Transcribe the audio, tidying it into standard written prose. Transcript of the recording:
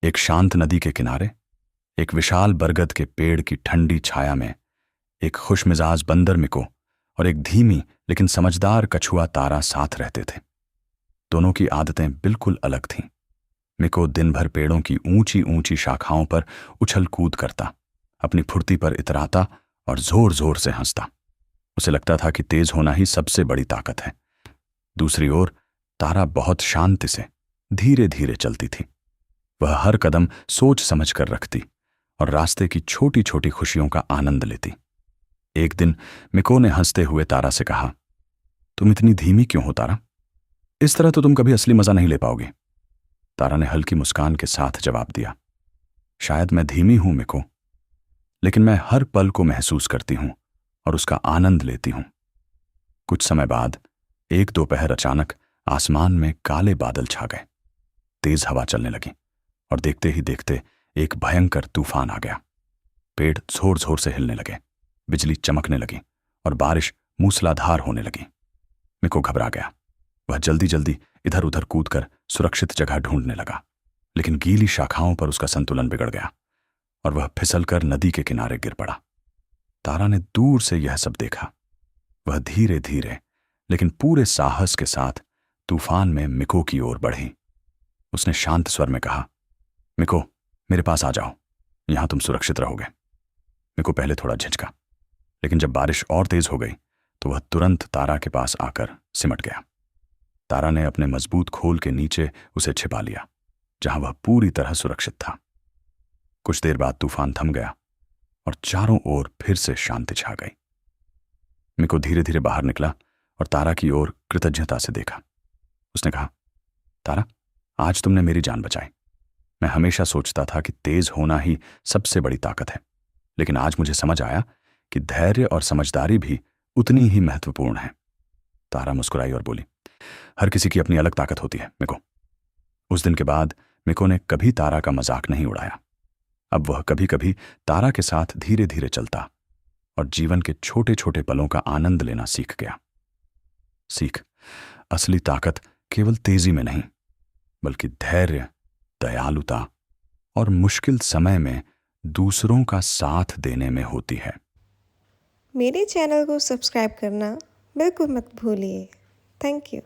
एक शांत नदी के किनारे, एक विशाल बरगद के पेड़ की ठंडी छाया में, एक खुशमिजाज बंदर मिको और एक धीमी लेकिन समझदार कछुआ तारा साथ रहते थे। दोनों की आदतें बिल्कुल अलग थीं। मिको दिन भर पेड़ों की ऊंची ऊंची शाखाओं पर उछल कूद करता, अपनी फुर्ती पर इतराता और जोर जोर से हंसता। उसे लगता था कि तेज होना ही सबसे बड़ी ताकत है। दूसरी ओर तारा बहुत शांति से धीरे धीरे चलती थी। वह हर कदम सोच समझ कर रखती और रास्ते की छोटी छोटी खुशियों का आनंद लेती। एक दिन मिको ने हंसते हुए तारा से कहा, तुम इतनी धीमी क्यों हो तारा? इस तरह तो तुम कभी असली मजा नहीं ले पाओगे। तारा ने हल्की मुस्कान के साथ जवाब दिया, शायद मैं धीमी हूं मिको, लेकिन मैं हर पल को महसूस करती हूं और उसका आनंद लेती हूं। कुछ समय बाद एक दोपहर अचानक आसमान में काले बादल छा गए। तेज हवा चलने लगी और देखते ही देखते एक भयंकर तूफान आ गया। पेड़ जोर जोर से हिलने लगे, बिजली चमकने लगी और बारिश मूसलाधार होने लगी। मिको घबरा गया। वह जल्दी जल्दी इधर उधर कूदकर सुरक्षित जगह ढूंढने लगा, लेकिन गीली शाखाओं पर उसका संतुलन बिगड़ गया और वह फिसलकर नदी के किनारे गिर पड़ा। तारा ने दूर से यह सब देखा। वह धीरे धीरे लेकिन पूरे साहस के साथ तूफान में मिको की ओर बढ़ी। उसने शांत स्वर में कहा, मिको, मेरे पास आ जाओ, यहां तुम सुरक्षित रहोगे। मिको पहले थोड़ा झिझका, लेकिन जब बारिश और तेज हो गई तो वह तुरंत तारा के पास आकर सिमट गया। तारा ने अपने मजबूत खोल के नीचे उसे छिपा लिया, जहां वह पूरी तरह सुरक्षित था। कुछ देर बाद तूफान थम गया और चारों ओर फिर से शांति छा गई। मिको धीरे धीरे बाहर निकला और तारा की ओर कृतज्ञता से देखा। उसने कहा, तारा, आज तुमने मेरी जान बचाई। मैं हमेशा सोचता था कि तेज होना ही सबसे बड़ी ताकत है, लेकिन आज मुझे समझ आया कि धैर्य और समझदारी भी उतनी ही महत्वपूर्ण है। तारा मुस्कुराई और बोली, हर किसी की अपनी अलग ताकत होती है मिको। उस दिन के बाद मिको ने कभी तारा का मजाक नहीं उड़ाया। अब वह कभी कभी तारा के साथ धीरे धीरे चलता और जीवन के छोटे छोटे पलों का आनंद लेना सीख गया। सीख, असली ताकत केवल तेजी में नहीं, बल्कि धैर्य, दयालुता और मुश्किल समय में दूसरों का साथ देने में होती है। मेरे चैनल को सब्सक्राइब करना बिल्कुल मत भूलिए। Thank you.